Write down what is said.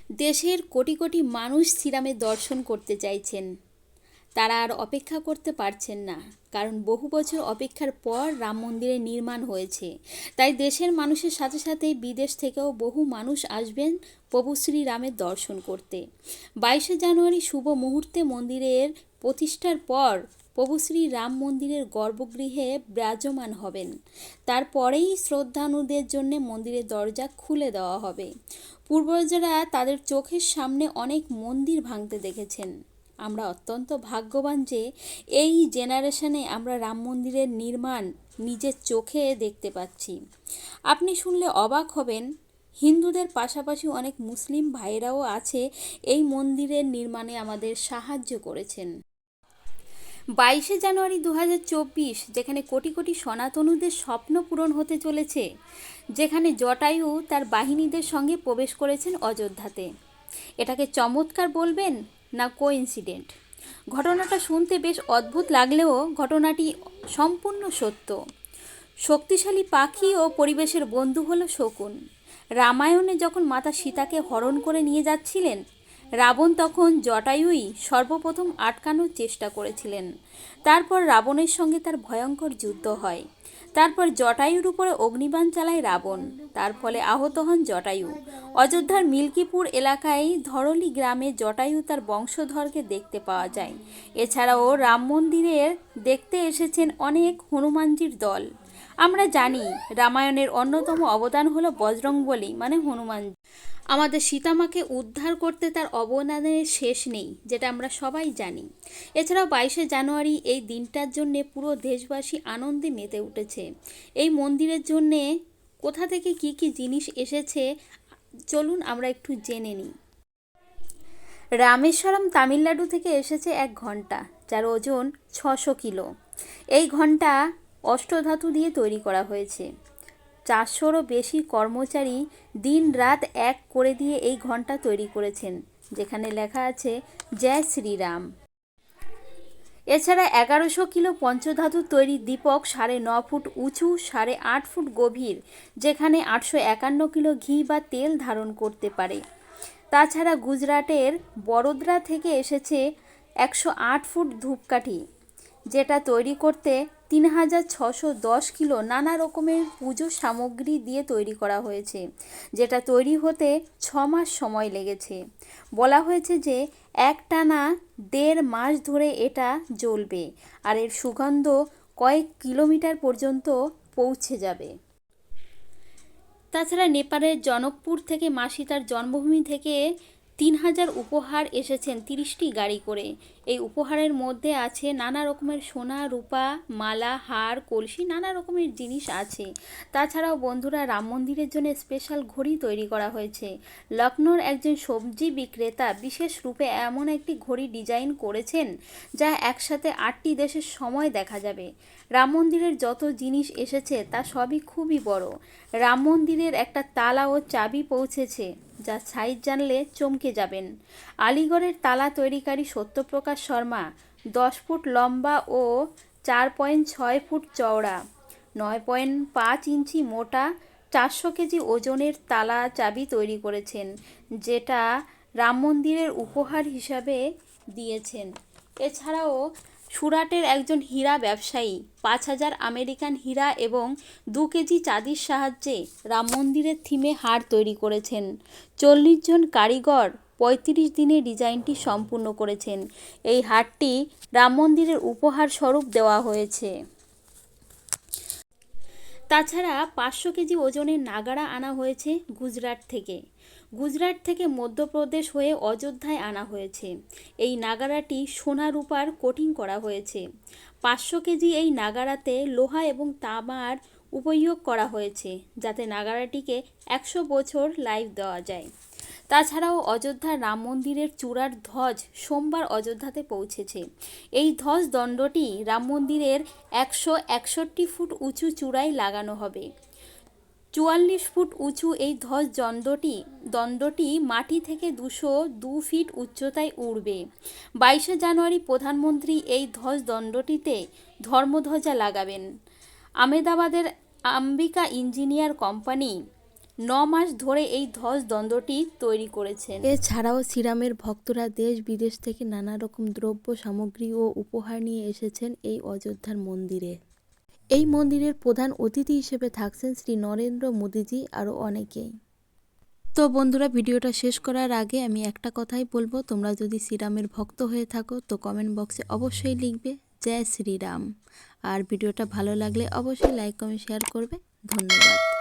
দেশের কোটি কোটি মানুষ শ্রীরামের দর্শন করতে চাইছেন। তারা আর অপেক্ষা করতে পারছেন না, কারণ বহু বছর অপেক্ষার পর রাম মন্দিরের নির্মাণ হয়েছে। তাই দেশের মানুষের সাথে সাথে বিদেশ থেকেও বহু মানুষ আসবেন প্রভু শ্রীরামের দর্শন করতে। 22শে জানুয়ারি শুভ মুহূর্তে মন্দিরের প্রতিষ্ঠার পর প্রভু শ্রী রাম মন্দিরের গর্ভগৃহে বিরাজমান হবেন। তারপরেই শ্রদ্ধানুদের জন্য মন্দিরের দরজা খুলে দেওয়া হবে। পূর্বজরা তাদের চোখের সামনে অনেক মন্দির ভাঙতে দেখেছেন। আমরা অত্যন্ত ভাগ্যবান যে এই জেনারেশনে আমরা রাম মন্দিরের নির্মাণ নিজের চোখে দেখতে পাচ্ছি। আপনি শুনলে অবাক হবেন, হিন্দুদের পাশাপাশি অনেক মুসলিম ভাইরাও আছে এই মন্দিরের নির্মাণে আমাদের সাহায্য করেছেন। 22শে জানুয়ারি 2024, যেখানে কোটি কোটি সনাতনীদের স্বপ্ন পূরণ হতে চলেছে, যেখানে জটায়ু তার বাহিনীদের সঙ্গে প্রবেশ করেছেন অযোধ্যাতে। এটাকে চমৎকার বলবেন না কোইন্সিডেন্ট? ঘটনাটা শুনতে বেশ অদ্ভুত লাগলেও ঘটনাটি সম্পূর্ণ সত্য। শক্তিশালী পাখি ও পরিবেশের বন্ধু হলো শকুন। রামায়ণে যখন মাতা সীতাকে হরণ করে নিয়ে যাচ্ছিলেন, রাবণ তখন জটায়ুই সর্বপ্রথম আটকানোর চেষ্টা করেছিলেন। তারপর রাবণের সঙ্গে তার ভয়ঙ্কর যুদ্ধ হয়। তারপর জটায়ুর উপরে অগ্নিবাণ চালায় রাবণ, তার ফলে আহত হন জটায়ু। অযোধ্যার মিল্কিপুর এলাকায় ধরলি গ্রামে জটায়ু তার বংশধরকে দেখতে পাওয়া যায়। এছাড়াও রাম মন্দিরের দেখতে এসেছেন অনেক হনুমানজির দল। আমরা জানি রামায়ণের অন্যতম অবদান হলো বজরংবলী মানে হনুমান। আমাদের সীতামাকে উদ্ধার করতে তার অবদানের শেষ নেই, যেটা আমরা সবাই জানি। এছাড়াও 22শে জানুয়ারি এই দিনটার জন্যে পুরো দেশবাসী আনন্দে মেতে উঠেছে। এই মন্দিরের জন্যে কোথা থেকে কি কি জিনিস এসেছে চলুন আমরা একটু জেনে নিই। রামেশ্বরম তামিলনাড়ু থেকে এসেছে এক ঘণ্টা, যার ওজন 600 কিলো। এই ঘণ্টা অষ্টধাতু দিয়ে তৈরি করা হয়েছে। 400রও বেশি কর্মচারী দিন রাত এক করে দিয়ে এই ঘণ্টা তৈরি করেছেন, যেখানে লেখা আছে জয় শ্রীরাম। এছাড়া 1100 কিলো পঞ্চধাতুর তৈরি দীপক 9.5 ফুট উঁচু, 8.5 ফুট গভীর, যেখানে 851 কিলো ঘি বা তেল ধারণ করতে পারে। তাছাড়া গুজরাটের বড়োদরা থেকে এসেছে 108 ফুট ধূপকাঠি, যেটা তৈরি করতে 3610 কিলো নানা রকমের পুজো সামগ্রী দিয়ে তৈরি করা হয়েছে, যেটা তৈরি হতে 6 মাস সময় লেগেছে। বলা হয়েছে যে একটানা 1.5 মাস ধরে এটা জ্বলবে, আর এর সুগন্ধ কয়েক কিলোমিটার পর্যন্ত পৌঁছে যাবে। তাছাড়া নেপালের জনকপুর থেকে মা সীতার জন্মভূমি থেকে 3000 উপহার এসেছেন 30টি গাড়ি করে। এই উপহারের মধ্যে আছে নানা রকমের সোনা রূপা মালা হার কলসি, নানা রকমের জিনিস আছে। তাছাড়াও বন্ধুরা, রাম মন্দিরের জন্য স্পেশাল ঘড়ি তৈরি করা হয়েছে। লখনৌর একজন সবজি বিক্রেতা বিশেষ রূপে এমন একটি ঘড়ি ডিজাইন করেছেন যা একসাথে 8টি দেশের সময় দেখা যাবে। রাম মন্দিরের যত জিনিস এসেছে তা সবই খুবই বড়। রাম মন্দিরের একটা তালা ও চাবি পৌঁছেছে, যা সাইজ জানলে চমকে যাবেন। আলিগড়ের তালা তৈরিকারী সত্যপ্রকাশ শর্মা 10 ফুট লম্বা ও 4.6 ফুট চওড়া, 9.5 ইঞ্চি মোটা, 400 কেজি ওজনের তালা চাবি তৈরি করেছেন, যেটা রাম মন্দিরের উপহার হিসাবে দিয়েছেন। এছাড়াও সুরাটের একজন হীরা ব্যবসায়ী 5000 আমেরিকান হীরা এবং 2 কেজি চাঁদির সাহায্যে রাম মন্দিরের থিমে হার তৈরি করেছেন। 40 জন কারিগর 35 দিনে ডিজাইনটি সম্পূর্ণ করেছেন। এই হারটি রাম মন্দিরের উপহার স্বরূপ দেওয়া হয়েছে। তাছাড়া 500 কেজি ওজনের নাগারা আনা হয়েছে গুজরাট থেকে। গুজরাট থেকে মধ্যপ্রদেশ হয়ে অযোধ্যায় আনা হয়েছে। এই নাগারাটি সোনা রূপার কোটিং করা হয়েছে। 500 কেজি এই নাগারাতে লোহা এবং তামার উপয়োগ করা হয়েছে, যাতে নাগারাটিকে 100 বছর লাইফ দেওয়া যায়। তাছাড়াও অযোধ্যার রাম মন্দিরের চূড়ার ধ্বজ সোমবার অযোধ্যাতে পৌঁছেছে। এই ধ্বজ দণ্ডটি রাম মন্দিরের 161 ফুট উঁচু চূড়ায় লাগানো হবে। 44 ফুট উঁচু এই ধ্বজ দণ্ডটি মাটি থেকে 202 ফিট উচ্চতায় উড়বে। 22শে জানুয়ারি প্রধানমন্ত্রী এই ধ্বজ দণ্ডটিতে ধর্মধ্বজা লাগাবেন। আমেদাবাদের আম্বিকা ইঞ্জিনিয়ার কোম্পানি 9 মাস ধরে এই ধ্বজদণ্ডটি তৈরি করেছেন। এছাড়াও শ্রীরামের ভক্তরা দেশ বিদেশ থেকে নানা রকম দ্রব্য সামগ্রী ও উপহার নিয়ে এসেছেন এই অযোধ্যার মন্দিরে। এই মন্দিরের প্রধান অতিথি হিসেবে থাকছেন শ্রী নরেন্দ্র মোদীজি আরও অনেকেই। তো বন্ধুরা, ভিডিওটা শেষ করার আগে আমি একটা কথাই বলবো, তোমরা যদি শ্রীরামের ভক্ত হয়ে থাকো তো কমেন্ট বক্সে অবশ্যই লিখবে জয় শ্রীরাম। আর ভিডিওটা ভালো লাগলে অবশ্যই লাইক কমেন্ট শেয়ার করবে। ধন্যবাদ।